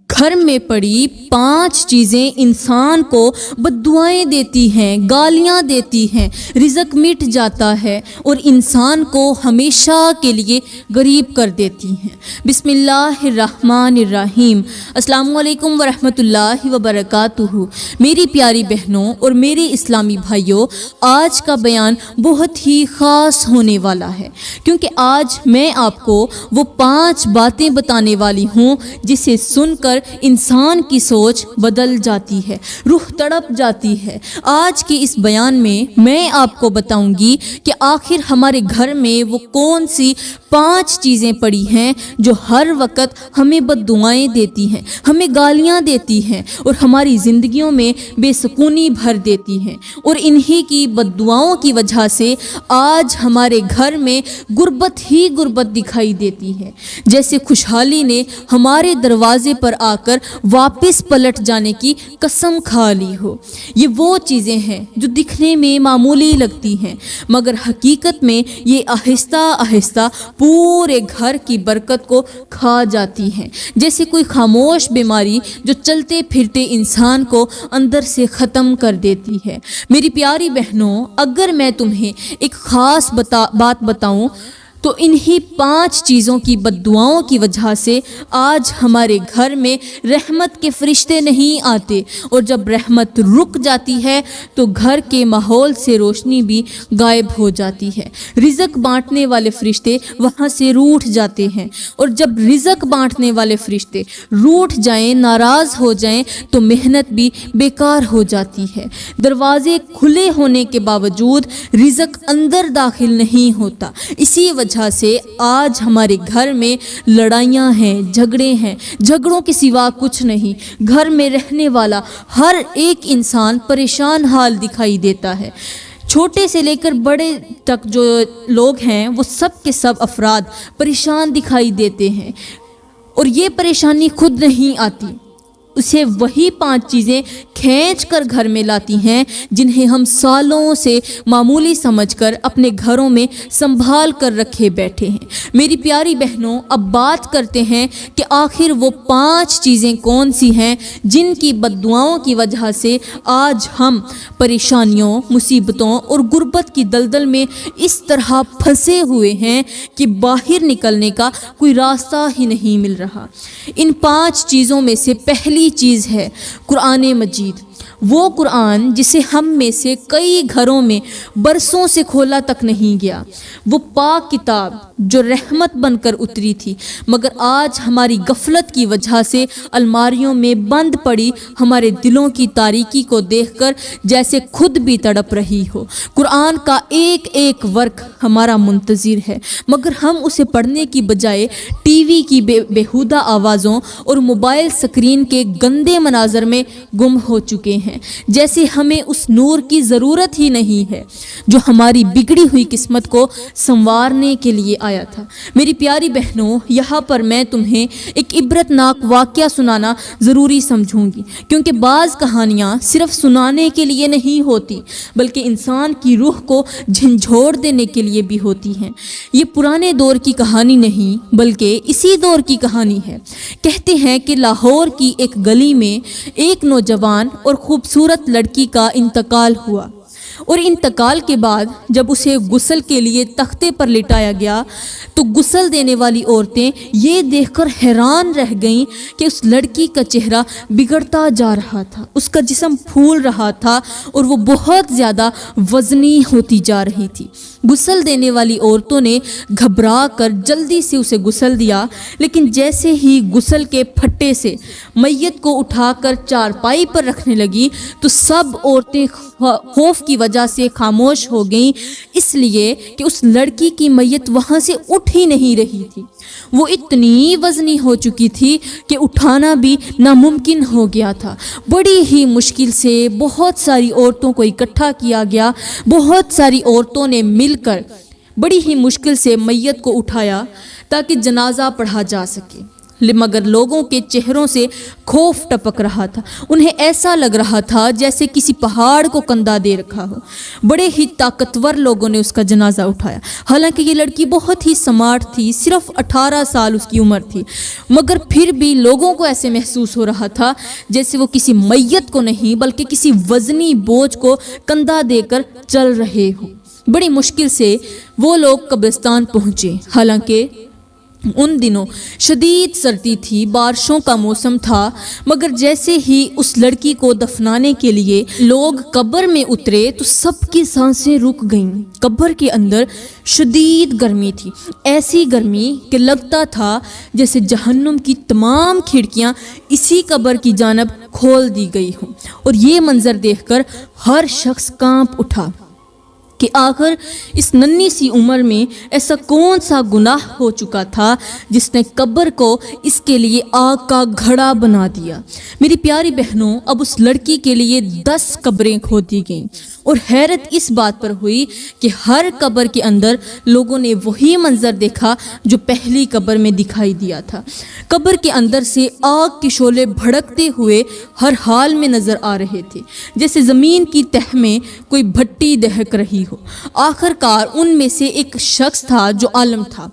گھر میں پڑی 5 چیزیں انسان کو بددعائیں دیتی ہیں، گالیاں دیتی ہیں، رزق مٹ جاتا ہے اور انسان کو ہمیشہ کے لیے غریب کر دیتی ہیں۔ بسم اللہ الرحمن الرحیم۔ السلام علیکم ورحمۃ اللہ وبرکاتہ۔ میری پیاری بہنوں اور میرے اسلامی بھائیوں، آج کا بیان بہت ہی خاص ہونے والا ہے، کیونکہ آج میں آپ کو وہ 5 باتیں بتانے والی ہوں جسے سن کر انسان کی سوچ بدل جاتی ہے، روح تڑپ جاتی ہے۔ آج کے اس بیان میں آپ کو بتاؤں گی کہ آخر ہمارے گھر میں وہ کون سی 5 چیزیں پڑی ہیں جو ہر وقت ہمیں بددعائیں دیتی ہیں، ہمیں گالیاں دیتی ہیں اور ہماری زندگیوں میں بے سکونی بھر دیتی ہیں، اور انہی کی بددعاؤں کی وجہ سے آج ہمارے گھر میں غربت ہی غربت دکھائی دیتی ہے، جیسے خوشحالی نے ہمارے دروازے پر آ کر واپس پلٹ جانے کی قسم کھا لی ہو۔ یہ وہ چیزیں ہیں جو دکھنے میں معمولی لگتی ہیں، مگر حقیقت میں یہ آہستہ آہستہ پورے گھر کی برکت کو کھا جاتی ہیں، جیسے کوئی خاموش بیماری جو چلتے پھرتے انسان کو اندر سے ختم کر دیتی ہے۔ میری پیاری بہنوں، اگر میں تمہیں ایک خاص بات بتاؤں تو انہی 5 چیزوں کی بددعاؤں کی وجہ سے آج ہمارے گھر میں رحمت کے فرشتے نہیں آتے، اور جب رحمت رک جاتی ہے تو گھر کے ماحول سے روشنی بھی غائب ہو جاتی ہے۔ رزق بانٹنے والے فرشتے وہاں سے روٹھ جاتے ہیں، اور جب رزق بانٹنے والے فرشتے روٹھ جائیں، ناراض ہو جائیں تو محنت بھی بیکار ہو جاتی ہے۔ دروازے کھلے ہونے کے باوجود رزق اندر داخل نہیں ہوتا۔ اسی وجہ سے آج ہمارے گھر میں لڑائیاں ہیں، جھگڑے ہیں، جھگڑوں کے سوا کچھ نہیں۔ گھر میں رہنے والا ہر ایک انسان پریشان حال دکھائی دیتا ہے، چھوٹے سے لے کر بڑے تک جو لوگ ہیں وہ سب کے سب افراد پریشان دکھائی دیتے ہیں، اور یہ پریشانی خود نہیں آتی، اسے وہی 5 چیزیں کھینچ کر گھر میں لاتی ہیں جنہیں ہم سالوں سے معمولی سمجھ کر اپنے گھروں میں سنبھال کر رکھے بیٹھے ہیں۔ میری پیاری بہنوں، اب بات کرتے ہیں کہ آخر وہ 5 چیزیں کون سی ہیں جن کی بددعاؤں کی وجہ سے آج ہم پریشانیوں، مصیبتوں اور غربت کی دلدل میں اس طرح پھنسے ہوئے ہیں کہ باہر نکلنے کا کوئی راستہ ہی نہیں مل رہا۔ ان 5 چیزوں میں سے پہلی چیز ہے قرآن مجید، وہ قرآن جسے ہم میں سے کئی گھروں میں برسوں سے کھولا تک نہیں گیا، وہ پاک کتاب جو رحمت بن کر اتری تھی، مگر آج ہماری غفلت کی وجہ سے الماریوں میں بند پڑی ہمارے دلوں کی تاریکی کو دیکھ کر جیسے خود بھی تڑپ رہی ہو۔ قرآن کا ایک ایک ورق ہمارا منتظر ہے، مگر ہم اسے پڑھنے کی بجائے ٹی وی کی بیہودہ آوازوں اور موبائل سکرین کے گندے مناظر میں گم ہو چکے ہیں، جیسے ہمیں اس نور کی ضرورت ہی نہیں ہے جو ہماری بگڑی ہوئی قسمت کو سنوارنے کے لیے آیا تھا۔ میری پیاری بہنوں، یہاں پر میں تمہیں ایک عبرتناک واقعہ سنانا ضروری سمجھوں گی، کیونکہ بعض کہانیاں صرف سنانے کے لیے نہیں ہوتی بلکہ انسان کی روح کو جھنجھوڑ دینے کے لیے بھی ہوتی ہیں۔ یہ پرانے دور کی کہانی نہیں بلکہ اسی دور کی کہانی ہے۔ کہتے ہیں کہ لاہور کی ایک گلی میں ایک نوجوان اور خوبصورت لڑکی کا انتقال ہوا، اور انتقال کے بعد جب اسے غسل کے لیے تختے پر لٹایا گیا تو غسل دینے والی عورتیں یہ دیکھ کر حیران رہ گئیں کہ اس لڑکی کا چہرہ بگڑتا جا رہا تھا، اس کا جسم پھول رہا تھا اور وہ بہت زیادہ وزنی ہوتی جا رہی تھی۔ غسل دینے والی عورتوں نے گھبرا کر جلدی سے اسے غسل دیا، لیکن جیسے ہی غسل کے پھٹے سے میت کو اٹھا کر چارپائی پر رکھنے لگی تو سب عورتیں خوف کی وجہ سے خاموش ہو گئیں، اس لیے کہ اس لڑکی کی میت وہاں سے اٹھ ہی نہیں رہی تھی۔ وہ اتنی وزنی ہو چکی تھی کہ اٹھانا بھی ناممکن ہو گیا تھا۔ بڑی ہی مشکل سے بہت ساری عورتوں کو اکٹھا کیا گیا، بہت ساری عورتوں نے مل کر بڑی ہی مشکل سے میت کو اٹھایا تاکہ جنازہ پڑھا جا سکے۔ مگر لوگوں کے چہروں سے خوف ٹپک رہا تھا۔ انہیں ایسا لگ رہا تھا جیسے کسی پہاڑ کو کندھا دے رکھا ہو۔ بڑے ہی طاقتور لوگوں نے اس کا جنازہ اٹھایا۔ حالانکہ یہ لڑکی بہت ہی سمارٹ تھی، صرف 18 سال اس کی عمر تھی، مگر پھر بھی لوگوں کو ایسے محسوس ہو رہا تھا جیسے وہ کسی میت کو نہیں بلکہ کسی وزنی بوجھ کو کندھا دے کر چل رہے ہوں۔ بڑی مشکل سے وہ لوگ قبرستان پہنچے۔ حالانکہ ان دنوں شدید سردی تھی، بارشوں کا موسم تھا، مگر جیسے ہی اس لڑکی کو دفنانے کے لیے لوگ قبر میں اترے تو سب کی سانسیں رک گئیں۔ قبر کے اندر شدید گرمی تھی، ایسی گرمی کہ لگتا تھا جیسے جہنم کی تمام کھڑکیاں اسی قبر کی جانب کھول دی گئی ہوں، اور یہ منظر دیکھ کر ہر شخص کانپ اٹھا کہ آخر اس ننھی سی عمر میں ایسا کون سا گناہ ہو چکا تھا جس نے قبر کو اس کے لیے آگ کا گھڑا بنا دیا۔ میری پیاری بہنوں، اب اس لڑکی کے لیے 10 قبریں کھود دی گئیں، اور حیرت اس بات پر ہوئی کہ ہر قبر کے اندر لوگوں نے وہی منظر دیکھا جو پہلی قبر میں دکھائی دیا تھا۔ قبر کے اندر سے آگ کے شعلے بھڑکتے ہوئے ہر حال میں نظر آ رہے تھے، جیسے زمین کی تہ میں کوئی بھٹی دہک رہی ہو۔ آخر کار ان میں سے ایک شخص تھا جو عالم تھا۔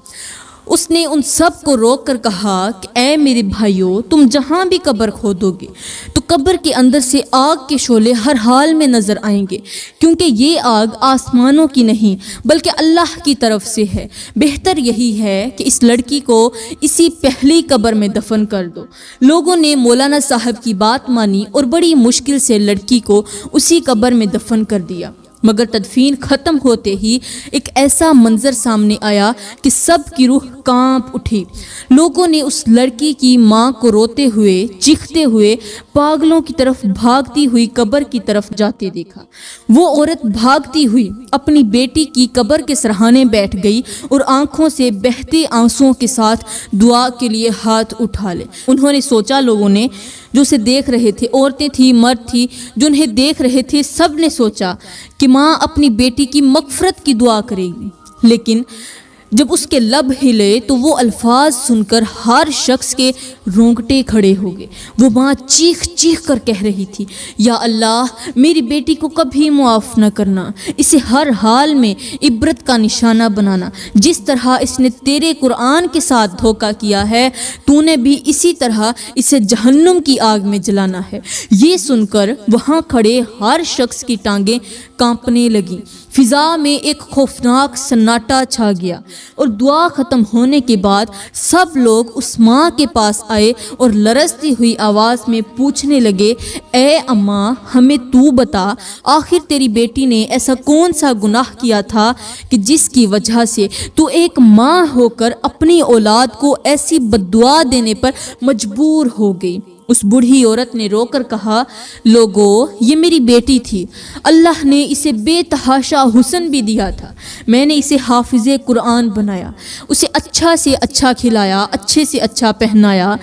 اس نے ان سب کو روک کر کہا کہ اے میرے بھائیو، تم جہاں بھی قبر کھودو گے تو قبر کے اندر سے آگ کے شعلے ہر حال میں نظر آئیں گے، کیونکہ یہ آگ آسمانوں کی نہیں بلکہ اللہ کی طرف سے ہے۔ بہتر یہی ہے کہ اس لڑکی کو اسی پہلی قبر میں دفن کر دو۔ لوگوں نے مولانا صاحب کی بات مانی اور بڑی مشکل سے لڑکی کو اسی قبر میں دفن کر دیا، مگر تدفین ختم ہوتے ہی ایک ایسا منظر سامنے آیا کہ سب کی روح کانپ اٹھی۔ لوگوں نے اس لڑکی کی ماں کو روتے ہوئے، چیختے ہوئے، پاگلوں کی طرف بھاگتی ہوئی قبر کی طرف جاتے دیکھا۔ وہ عورت بھاگتی ہوئی اپنی بیٹی کی قبر کے سرہانے بیٹھ گئی اور آنکھوں سے بہتے آنسوؤں کے ساتھ دعا کے لیے ہاتھ اٹھا لے۔ انہوں نے سوچا، لوگوں نے جو اسے دیکھ رہے تھے، عورتیں تھیں، مرد تھی، جو انہیں دیکھ رہے تھے، سب نے سوچا کہ ماں اپنی بیٹی کی مغفرت کی دعا کرے گی۔ لیکن جب اس کے لب ہلے تو وہ الفاظ سن کر ہر شخص کے رونگٹے کھڑے ہو گئے۔ وہ ماں چیخ چیخ کر کہہ رہی تھی، یا اللہ، میری بیٹی کو کبھی معاف نہ کرنا، اسے ہر حال میں عبرت کا نشانہ بنانا۔ جس طرح اس نے تیرے قرآن کے ساتھ دھوکہ کیا ہے، تو نے بھی اسی طرح اسے جہنم کی آگ میں جلانا ہے۔ یہ سن کر وہاں کھڑے ہر شخص کی ٹانگیں کانپنے لگیں۔ فضا میں ایک خوفناک سناٹا چھا گیا، اور دعا ختم ہونے کے بعد سب لوگ اس ماں کے پاس آئے اور لرزتی ہوئی آواز میں پوچھنے لگے، اے اماں، ہمیں تو بتا، آخر تیری بیٹی نے ایسا کون سا گناہ کیا تھا کہ جس کی وجہ سے تو ایک ماں ہو کر اپنی اولاد کو ایسی بددعا دینے پر مجبور ہو گئی؟ اس بوڑھی عورت نے رو کر کہا، لوگو، یہ میری بیٹی تھی، اللہ نے اسے بے تحاشا حسن بھی دیا تھا۔ میں نے اسے حافظ قرآن بنایا، اسے اچھا سے اچھا کھلایا، اچھے سے اچھا پہنایا،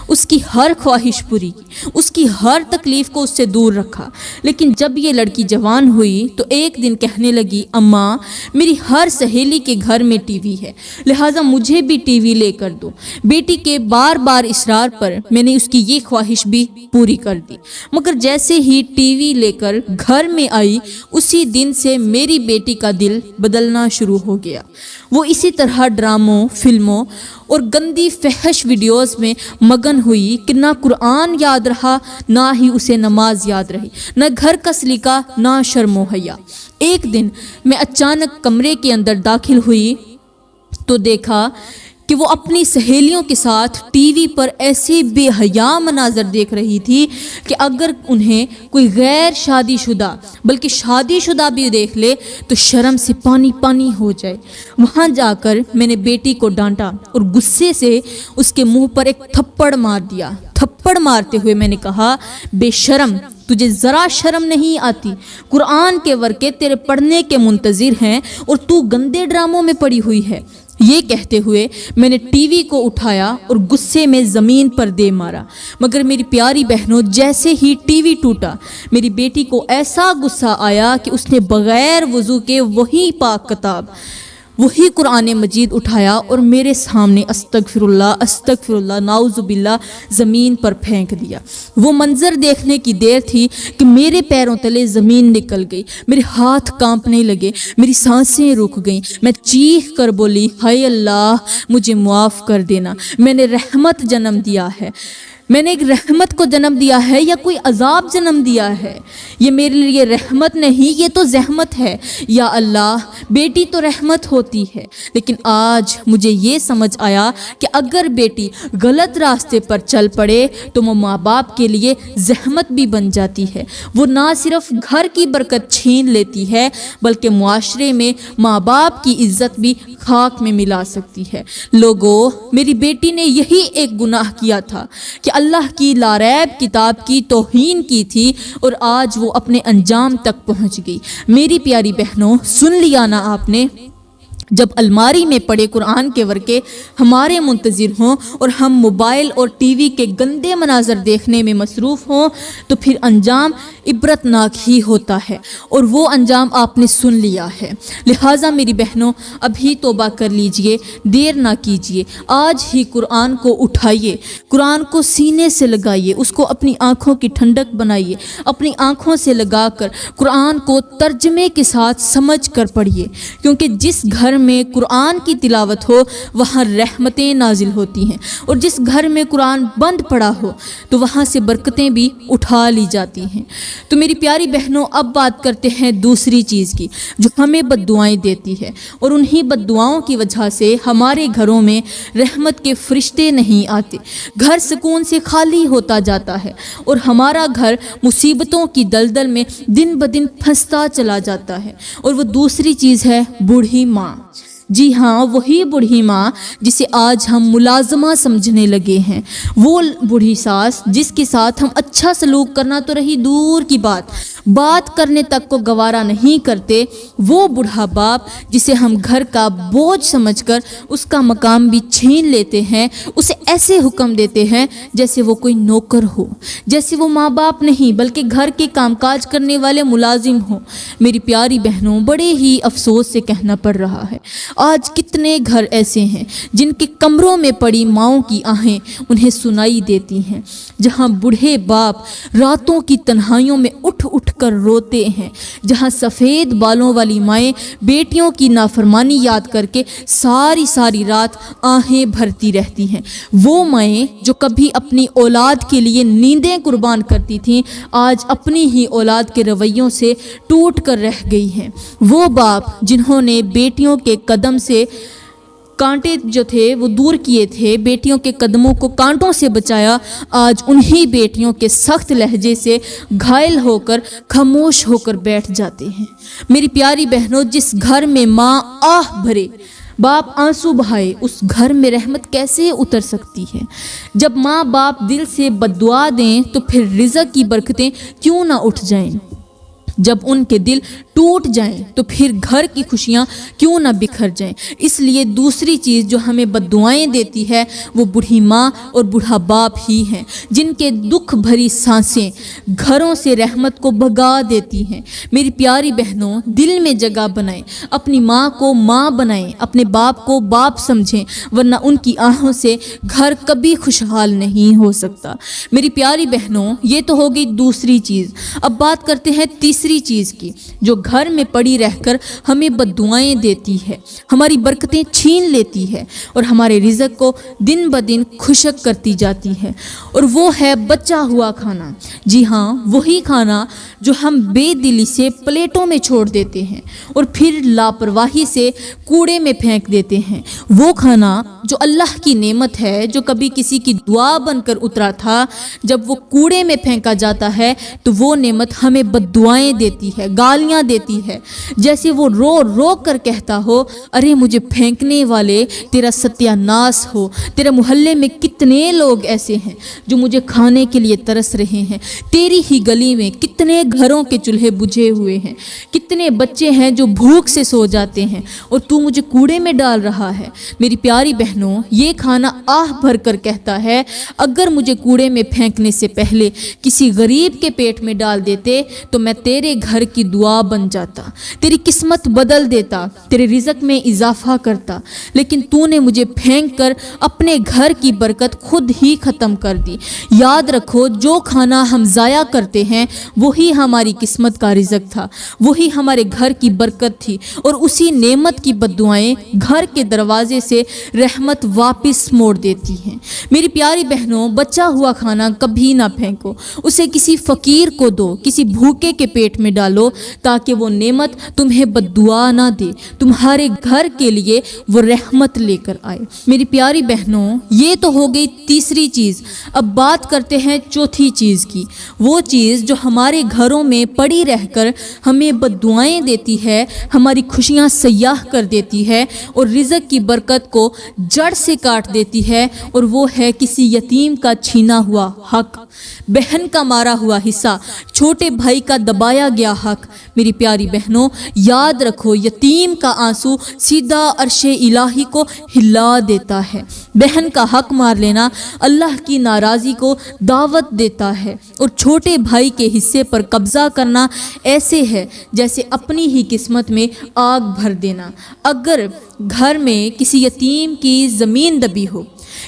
اس کی ہر خواہش پوری کی، اس کی ہر تکلیف کو اس سے دور رکھا۔ لیکن جب یہ لڑکی جوان ہوئی تو ایک دن کہنے لگی، اماں، میری ہر سہیلی کے گھر میں ٹی وی ہے، لہٰذا مجھے بھی ٹی وی لے کر دو۔ بیٹی کے بار بار اصرار پر میں نے اس کی یہ خواہش بھی پوری کر دی، مگر جیسے ہی ٹی وی لے کر گھر میں آئی، اسی دن سے میری بیٹی کا دل بدلنا شروع ہو گیا۔ وہ اسی طرح ڈراموں، فلموں اور گندی فحش ویڈیوز میں مگن ہوئی کہ نہ قرآن یاد رہا، نہ ہی اسے نماز یاد رہی، نہ گھر کا سلیقہ، نہ شرم و حیا۔ ایک دن میں اچانک کمرے کے اندر داخل ہوئی تو دیکھا کہ وہ اپنی سہیلیوں کے ساتھ ٹی وی پر ایسے بے حیا مناظر دیکھ رہی تھی کہ اگر انہیں کوئی غیر شادی شدہ بلکہ شادی شدہ بھی دیکھ لے تو شرم سے پانی پانی ہو جائے۔ وہاں جا کر میں نے بیٹی کو ڈانٹا اور غصے سے اس کے منہ پر ایک تھپڑ مار دیا۔ تھپڑ مارتے ہوئے میں نے کہا، بے شرم، تجھے ذرا شرم نہیں آتی؟ قرآن کے ورقے تیرے پڑھنے کے منتظر ہیں اور تو گندے ڈراموں میں پڑی ہوئی ہے۔ یہ کہتے ہوئے میں نے ٹی وی کو اٹھایا اور غصے میں زمین پر دے مارا، مگر میری پیاری بہنوں، جیسے ہی ٹی وی ٹوٹا، میری بیٹی کو ایسا غصہ آیا کہ اس نے بغیر وضو کے وہی پاک کتاب وہی قرآن مجید اٹھایا اور میرے سامنے استغفر اللہ نعوذ باللہ زمین پر پھینک دیا۔ وہ منظر دیکھنے کی دیر تھی کہ میرے پیروں تلے زمین نکل گئی، میرے ہاتھ کانپنے لگے، میری سانسیں رک گئیں، میں چیخ کر بولی ہائے اللہ مجھے معاف کر دینا، میں نے رحمت جنم دیا ہے، میں نے ایک رحمت کو جنم دیا ہے یا کوئی عذاب جنم دیا ہے؟ یہ میرے لیے رحمت نہیں، یہ تو زحمت ہے۔ یا اللہ بیٹی تو رحمت ہوتی ہے، لیکن آج مجھے یہ سمجھ آیا کہ اگر بیٹی غلط راستے پر چل پڑے تو وہ ماں باپ کے لیے زحمت بھی بن جاتی ہے۔ وہ نہ صرف گھر کی برکت چھین لیتی ہے بلکہ معاشرے میں ماں باپ کی عزت بھی خاک میں ملا سکتی ہے۔ لوگوں، میری بیٹی نے یہی ایک گناہ کیا تھا کہ اللہ کی لاریب کتاب کی توہین کی تھی اور آج وہ اپنے انجام تک پہنچ گئی۔ میری پیاری بہنوں، سن لیا نا آپ نے؟ جب الماری میں پڑے قرآن کے ورقے ہمارے منتظر ہوں اور ہم موبائل اور ٹی وی کے گندے مناظر دیکھنے میں مصروف ہوں تو پھر انجام عبرتناک ہی ہوتا ہے، اور وہ انجام آپ نے سن لیا ہے۔ لہٰذا میری بہنوں، ابھی توبہ کر لیجئے، دیر نہ کیجئے، آج ہی قرآن کو اٹھائیے، قرآن کو سینے سے لگائیے، اس کو اپنی آنکھوں کی ٹھنڈک بنائیے، اپنی آنکھوں سے لگا کر قرآن کو ترجمے کے ساتھ سمجھ کر پڑھیے، کیونکہ جس گھر میں قرآن کی تلاوت ہو وہاں رحمتیں نازل ہوتی ہیں، اور جس گھر میں قرآن بند پڑا ہو تو وہاں سے برکتیں بھی اٹھا لی جاتی ہیں۔ تو میری پیاری بہنوں، اب بات کرتے ہیں دوسری چیز کی جو ہمیں بد دعائیں دیتی ہے، اور انہی بد دعاؤں کی وجہ سے ہمارے گھروں میں رحمت کے فرشتے نہیں آتے، گھر سکون سے خالی ہوتا جاتا ہے، اور ہمارا گھر مصیبتوں کی دلدل میں دن بدن پھنستا چلا جاتا ہے۔ اور وہ دوسری چیز ہے بوڑھی ماں۔ جی ہاں، وہی بوڑھی ماں جسے آج ہم ملازمہ سمجھنے لگے ہیں، وہ بوڑھی ساس جس کے ساتھ ہم اچھا سلوک کرنا تو رہی دور کی بات کرنے تک کو گوارا نہیں کرتے، وہ بوڑھا باپ جسے ہم گھر کا بوجھ سمجھ کر اس کا مقام بھی چھین لیتے ہیں، اسے ایسے حکم دیتے ہیں جیسے وہ کوئی نوکر ہو، جیسے وہ ماں باپ نہیں بلکہ گھر کے کام کاج کرنے والے ملازم ہوں۔ میری پیاری بہنوں، بڑے ہی افسوس سے کہنا پڑ رہا ہے، آج کتنے گھر ایسے ہیں جن کے کمروں میں پڑی ماؤں کی آہیں انہیں سنائی دیتی ہیں، جہاں بوڑھے باپ راتوں کی تنہائیوں میں اٹھ اٹھ کر روتے ہیں، جہاں سفید بالوں والی مائیں بیٹیوں کی نافرمانی یاد کر کے ساری رات آہیں بھرتی رہتی ہیں۔ وہ مائیں جو کبھی اپنی اولاد کے لیے نیندیں قربان کرتی تھیں، آج اپنی ہی اولاد کے رویوں سے ٹوٹ کر رہ گئی ہیں۔ وہ باپ جنہوں نے بیٹیوں کے قدم سے کانٹے جو تھے وہ دور کیے تھے، بیٹیوں کے قدموں کو کانٹوں سے بچایا، آج انہی بیٹیوں کے سخت لہجے سے گھائل ہو کر خاموش ہو کر بیٹھ جاتے ہیں۔ میری پیاری بہنوں، جس گھر میں ماں آہ بھرے، باپ آنسو بہائے، اس گھر میں رحمت کیسے اتر سکتی ہے؟ جب ماں باپ دل سے بد دعا دیں تو پھر رزق کی برکتیں کیوں نہ اٹھ جائیں؟ جب ان کے دل ٹوٹ جائیں تو پھر گھر کی خوشیاں کیوں نہ بکھر جائیں؟ اس لیے دوسری چیز جو ہمیں بد دعائیں دیتی ہے وہ بوڑھی ماں اور بوڑھا باپ ہی ہیں، جن کے دکھ بھری سانسیں گھروں سے رحمت کو بھگا دیتی ہیں۔ میری پیاری بہنوں، دل میں جگہ بنائیں، اپنی ماں کو ماں بنائیں، اپنے باپ کو باپ سمجھیں، ورنہ ان کی آہوں سے گھر کبھی خوشحال نہیں ہو سکتا۔ میری پیاری بہنوں، یہ تو ہوگی دوسری چیز۔ اب بات کرتے ہیں تیسری چیز کی جو گھر میں پڑی رہ کر ہمیں بد دعائیں دیتی ہے، ہماری برکتیں چھین لیتی ہے اور ہمارے رزق کو دن بدن خشک کرتی جاتی ہے، اور وہ ہے بچا ہوا کھانا۔ جی ہاں، وہی کھانا جو ہم بے دلی سے پلیٹوں میں چھوڑ دیتے ہیں اور پھر لاپرواہی سے کوڑے میں پھینک دیتے ہیں۔ وہ کھانا جو اللہ کی نعمت ہے، جو کبھی کسی کی دعا بن کر اترا تھا، جب وہ کوڑے میں پھینکا جاتا ہے تو وہ نعمت ہمیں بد دعائیں دیتی ہے، گالیاں دیتی ہے، جیسے وہ رو رو کر کہتا ہو، ارے مجھے پھینکنے والے تیرا ستیہ ناس ہو، تیرے محلے میں کتنے لوگ ایسے ہیں جو مجھے کھانے کے لیے ترس رہے ہیں، تیری ہی گلی میں کتنے گھروں کے چولہے بجھے ہوئے ہیں، کتنے بچے ہیں جو بھوک سے سو جاتے ہیں اور تو مجھے کوڑے میں ڈال رہا ہے۔ میری پیاری بہنوں، یہ کھانا آہ بھر کر کہتا ہے، اگر مجھے کوڑے میں پھینکنے سے پہلے کسی غریب کے پیٹ میں ڈال دیتے تو میں تیرے گھر کی دعا بن بن جاتا، تیری قسمت بدل دیتا، تیرے رزق میں اضافہ کرتا، لیکن تو نے مجھے پھینک کر اپنے گھر کی برکت خود ہی ختم کر دی۔ یاد رکھو، جو کھانا ہم ضائع کرتے ہیں وہی ہماری قسمت کا رزق تھا، وہی ہمارے گھر کی برکت تھی، اور اسی نعمت کی بددعائیں گھر کے دروازے سے رحمت واپس موڑ دیتی ہیں۔ میری پیاری بہنوں، بچا ہوا کھانا کبھی نہ پھینکو، اسے کسی فقیر کو دو، کسی بھوکے کے پیٹ میں ڈالو، تاکہ وہ نعمت تمہیں بددعا نہ دے، تمہارے گھر کے لیے وہ رحمت لے کر آئے۔ میری پیاری بہنوں، یہ تو ہو گئی تیسری چیز۔ اب بات کرتے ہیں چوتھی چیز کی، وہ چیز جو ہمارے گھروں میں پڑی رہ کر ہمیں بددعائیں دیتی ہے، ہماری خوشیاں سیاح کر دیتی ہے اور رزق کی برکت کو جڑ سے کاٹ دیتی ہے، اور وہ ہے کسی یتیم کا چھینا ہوا حق، بہن کا مارا ہوا حصہ، چھوٹے بھائی کا دبایا گیا حق۔ میری پیاری بہنوں، یاد رکھو، یتیم کا آنسو سیدھا عرش الہی کو ہلا دیتا ہے۔ بہن کا حق مار لینا اللہ کی ناراضی کو دعوت دیتا ہے، اور چھوٹے بھائی کے حصے پر قبضہ کرنا ایسے ہے جیسے اپنی ہی قسمت میں آگ بھر دینا۔ اگر گھر میں کسی یتیم کی زمین دبی ہو،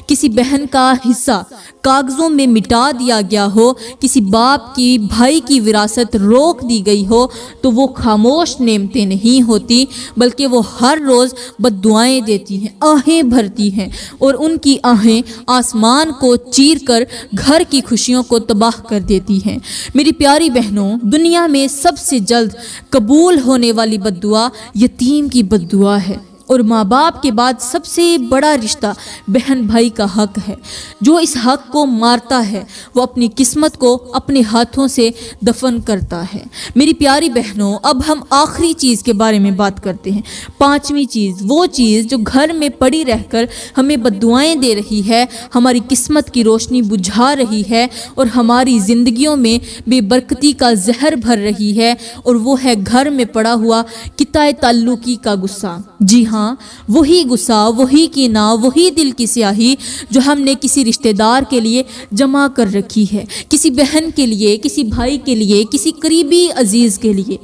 کسی بہن کا حصہ کاغذوں میں مٹا دیا گیا ہو، کسی باپ کی بھائی کی وراثت روک دی گئی ہو، تو وہ خاموش نعمتیں نہیں ہوتی، بلکہ وہ ہر روز بددعائیں دیتی ہیں، آہیں بھرتی ہیں، اور ان کی آہیں آسمان کو چیر کر گھر کی خوشیوں کو تباہ کر دیتی ہیں۔ میری پیاری بہنوں، دنیا میں سب سے جلد قبول ہونے والی بددعا یتیم کی بددعا ہے، اور ماں باپ کے بعد سب سے بڑا رشتہ بہن بھائی کا حق ہے۔ جو اس حق کو مارتا ہے وہ اپنی قسمت کو اپنے ہاتھوں سے دفن کرتا ہے۔ میری پیاری بہنوں، اب ہم آخری چیز کے بارے میں بات کرتے ہیں، پانچویں چیز، وہ چیز جو گھر میں پڑی رہ کر ہمیں بددعائیں دے رہی ہے، ہماری قسمت کی روشنی بجھا رہی ہے، اور ہماری زندگیوں میں بے برکتی کا زہر بھر رہی ہے، اور وہ ہے گھر میں پڑا ہوا قطع تعلقی کا غصہ۔ جی ہاں، وہی غصہ، وہی کینہ، وہی دل کی سیاہی جو ہم نے کسی رشتہ دار کے لیے جمع کر رکھی ہے، کسی بہن کے لیے، کسی بھائی کے لیے، کسی قریبی عزیز کے لیے۔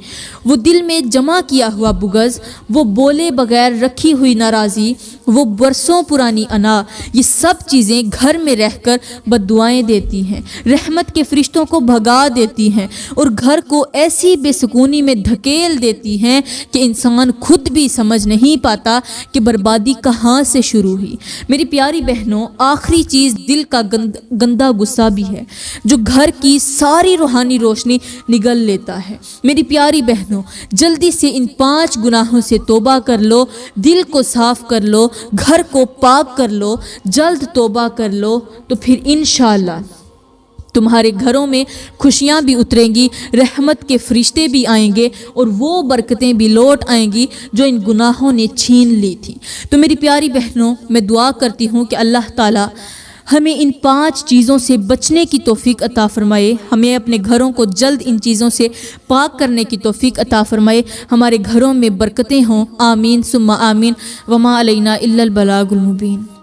وہ دل میں جمع کیا ہوا بغض، وہ بولے بغیر رکھی ہوئی ناراضی، وہ برسوں پرانی انا، یہ سب چیزیں گھر میں رہ کر بددعائیں دیتی ہیں، رحمت کے فرشتوں کو بھگا دیتی ہیں، اور گھر کو ایسی بے سکونی میں دھکیل دیتی ہیں کہ انسان خود بھی سمجھ نہیں پاتا کہ بربادی کہاں سے شروع ہوئی۔ میری پیاری بہنوں، آخری چیز دل کا گندا غصہ بھی ہے، جو گھر کی ساری روحانی روشنی نگل لیتا ہے۔ میری پیاری بہنوں، جلدی سے ان 5 گناہوں سے توبہ کر لو، دل کو صاف کر لو، گھر کو پاک کر لو، جلد توبہ کر لو، تو پھر انشاءاللہ تمہارے گھروں میں خوشیاں بھی اتریں گی، رحمت کے فرشتے بھی آئیں گے، اور وہ برکتیں بھی لوٹ آئیں گی جو ان گناہوں نے چھین لی تھی۔ تو میری پیاری بہنوں، میں دعا کرتی ہوں کہ اللہ تعالیٰ ہمیں ان 5 چیزوں سے بچنے کی توفیق عطا فرمائے، ہمیں اپنے گھروں کو جلد ان چیزوں سے پاک کرنے کی توفیق عطا فرمائے، ہمارے گھروں میں برکتیں ہوں، آمین ثم آمین، وما علینا الا البلاغ المبین۔